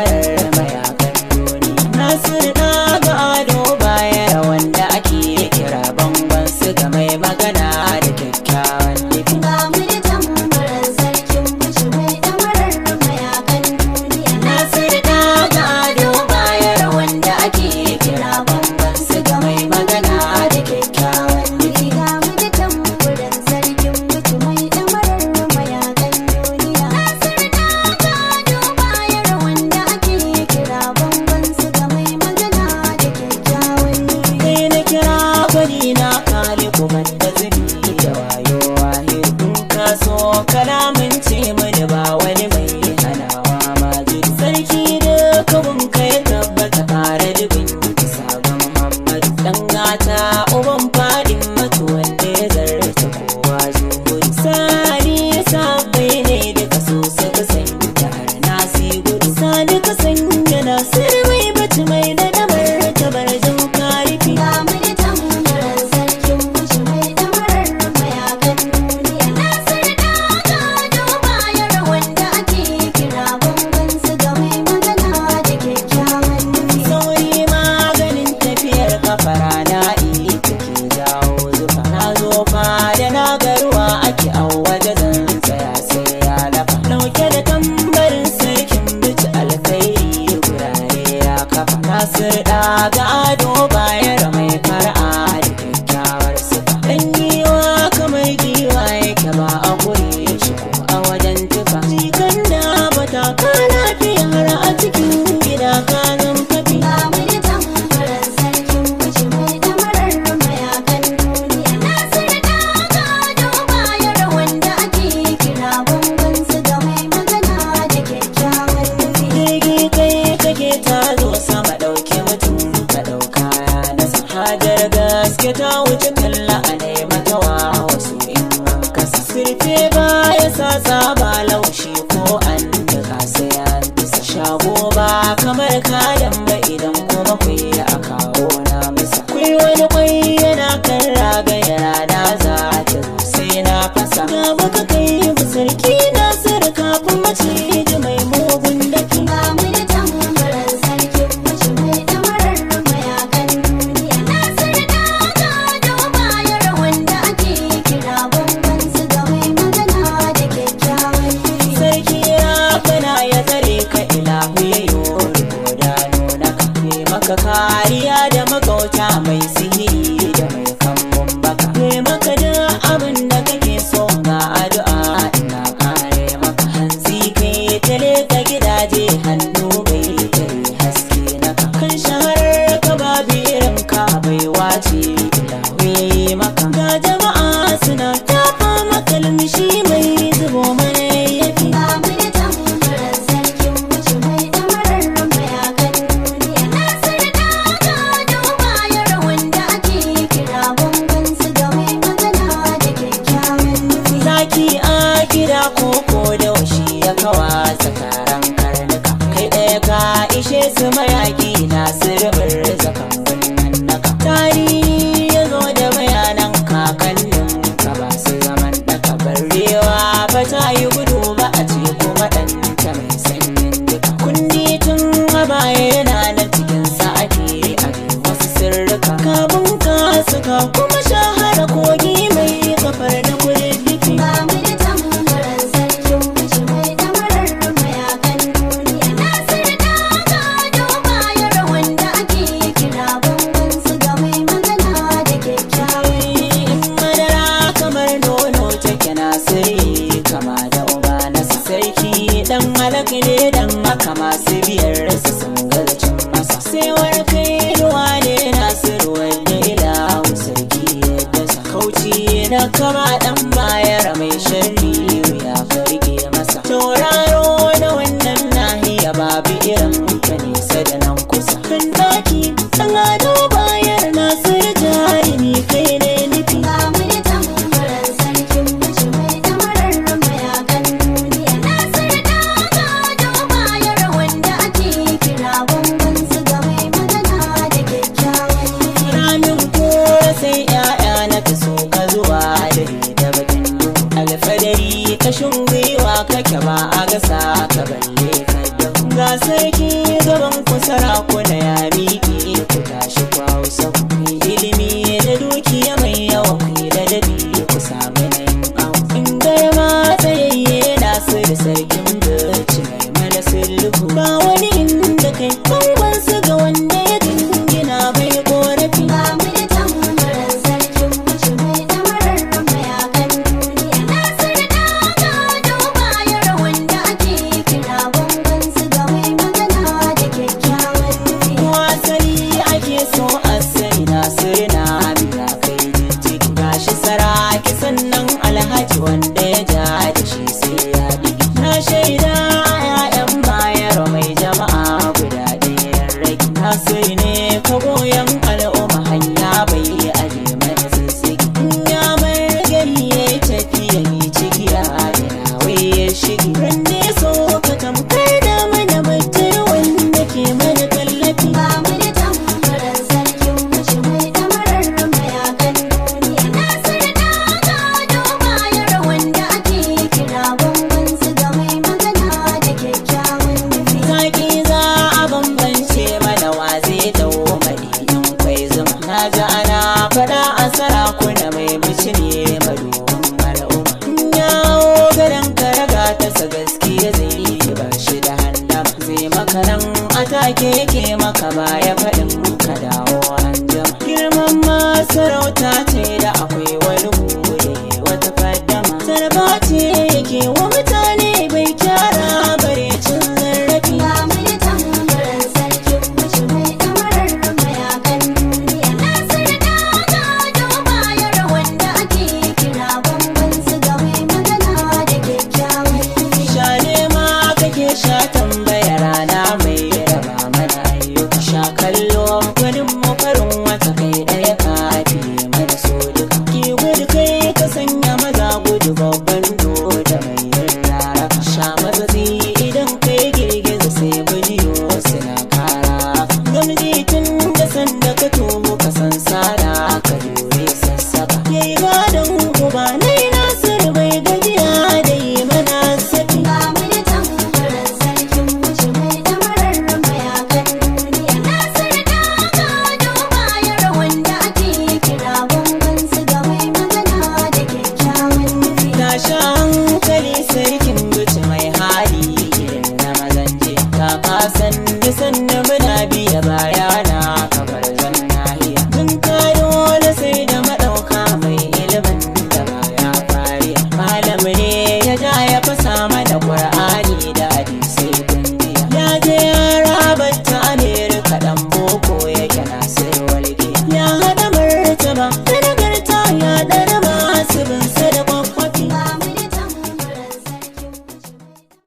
damarar mayakan duniya. Nasiru Daga Ado Bayero wanda ake kira bangon su ga mai magana da kyakkyawan nufi. Ga mu da tambarar sarkin bici mai damarar mayakan duniya. Nasiru Daga Ado Bayero wanda ake kira bangon su ga mai magana da kyakkyawan nufi. Ga mu da tambarar sarkin bici mai damarar mayakan duniya. Nasiru Daga Ado Bayero wanda ake kira bangon su ga mai magana da kyakkyawan nufi. Kai na kira gwani na kale kuma da zubi da wayo wahir. In ka so kalamin ce mini ba wani mai hanawa majid. Sarki da kawun ka ya tabbata kare dubin bisa ga Muhammad. Dan gata uban fadin matu wanda ya zarta kowa zuhuri. Sani sabbai ne duka so suka sanya har nasi gudu. Sani ka sanya Nasiru mai bacci mai da damar tabar jin karifi. Ga mu da tambarar sarkin bici mai damarar mayakan duniya. Nasiru Daga Ado Bayero wanda ake kira bangon su ga mai magana da kyakkyawan nufi. Sauri maganin tafiyar kafara na ita ke jawo zufa. Na zo fa da na garuwa ake waje zan tsaya sai ya lafa. Dauke da tambarin sarkin bici alkhairi gurare ya kafa. Nasiru Daga Ado Bayero mai fara'a da kyakkyawar sifa. Dan giwa kamar giwa yake ba a gure shi ko a wajen tufa. Jikan da bata ka lafiya har a cikin gida ka zan fafi. Ga mu da tambarar sarkin bici mai damarar mayakan duniya. Nasiru Daga Ado Bayero wanda ake kira bangon su ga mai magana da kyakkyawan nufi. Jirgi kai kake ta zo sama ɗauke mutum ka ɗauka ya nasa. Hajar gaske ta wuce kalla a nema tawa wasu in an kasa. Sirfe ba ya sa tsaba laushi ko an daga sai an bisa. Shago ba kamar kadan ba idan kuma kwai a kawo na masa. Kwai wani kwai yana kan ragaya rana za ta zo sai na fasa. Na baka kai mu sarki Nasiru kafin maciji mai mugun dafi. Ga mu da tambarar sarkin bici mai damarar mayakan duniya. Nasiru Daga Ado Bayero wanda ake kira bangon su ga mai magana da kyakkyawan nufi. Sarki ya kana ya tsare ka ilahu ya yi riko da nuna ka. Ne maka kariya da magauta mai sihiri da mai kambun baka. Ne maka da abin da kake so ga addu'a ina kare maka. Hanzi kai tale ka gidaje hannu bai tare haske naka. Kan shaharar ka babu irin ka bai wace ilahu ya yi maka. Ga jama'a suna tafa maka lumshi mai zubo mana yafi. Ga mu da tambarar sarkin bici mai damarar mayakan duniya. Nasiru Daga Ado Bayero wanda ake kira bangon su ga mai magana da kyakkyawan nufi. Zaki a gida koko da washi ya kawa tsakaran karnuka. Kai ɗaya ka ishe su mayaki Nasiru zakan gunnan naka. Tarihi ya zo da bayanan kakannin ka ba su zaman daka. Barewa ba ta yi gudu ba a ce kuma ɗanta mai sanyin duka. Kundi tun a baya yana nan cikin sa ake wasu sirrika. Ka bunƙasa ka kuma shahara kogi mai kafar da kududdufi. Ga mu da tambarar sarkin bici mai damarar mayakan duniya. Nasiru Daga Ado Bayero wanda ake kira bangon su ga mai magana da kyakkyawan nufi. Madara kamar nono take Nasiru kama da uba nasa. Sarki dan halak ne dan haka masu biyar su sun gazacin masa. Sai warkai ruwa ne Nasiru wanda ilahu sarki ya dasa. Kauci na kama dan bayar mai sharri ya farge masa. Tauraro na wannan nahiya babu irin ka nesa da nan kusa. Kan daki dan Ado Bayero Nasiru jarumi kai ne nufi. Ga mu da tambarar sarkin bici mai damarar mayakan duniya. Nasiru Daga Ado Bayero wanda ake kira bangon su ga mai magana da kyakkyawan nufi. Ramin kora sai 'ya'ya na fi so ka zuwa da bakin duhu. Alfadari kashin gwiwa kake ba a gasa ka balle ka dahu. Ga sarki gaban ku sarakuna ya miƙe ku tashi ku hausa ku ilimi da dukiya mai yawa ku ladabi ku samu nan au inda ya matsayayye nasu da sarkin birci mai mana sulhu ba wani inda kai bangon su ga wanda ya dingina bai korafi ba mu da tambaran sarkin mace mai damarar mayakan duniya Nasiru Dagado bayar wanda ake kira bangon su ga mai magana da kyakkyawan nufi wasali ake so a sani Nasiru na amina kai jijjig gashi saraki sannan alhaji wanda ya ja da shi sai ya digi na shaida a 'ya'yan bayar mai jama'a guda ɗaya rage Nasiru ne ka goyon al'umma hanya bai aje mana sassaki ya bar gari ya yi tafiya ni cikiya da nawai ya shigi ranne so ka tamkar da mana mutum wanda ke mana tallafi ba mu da tambaran sarkin mace mai damarar mayakan duniya Nasiru Dagado bayar wanda ake kira bangon su ga mai magana da kyakkyawan nufi zaki za a bambance mana wa zai dawo madinin kwai zuma na ji ana fada a sarakuna mai bici ne madubin al'umma yawo garin karaga ta sa gaskiya zai yi ba shi da handama zai makaran a take yake maka baya faɗin ka dawo anjama girman masarauta ce da akwai wani goye wata fadama sarba ce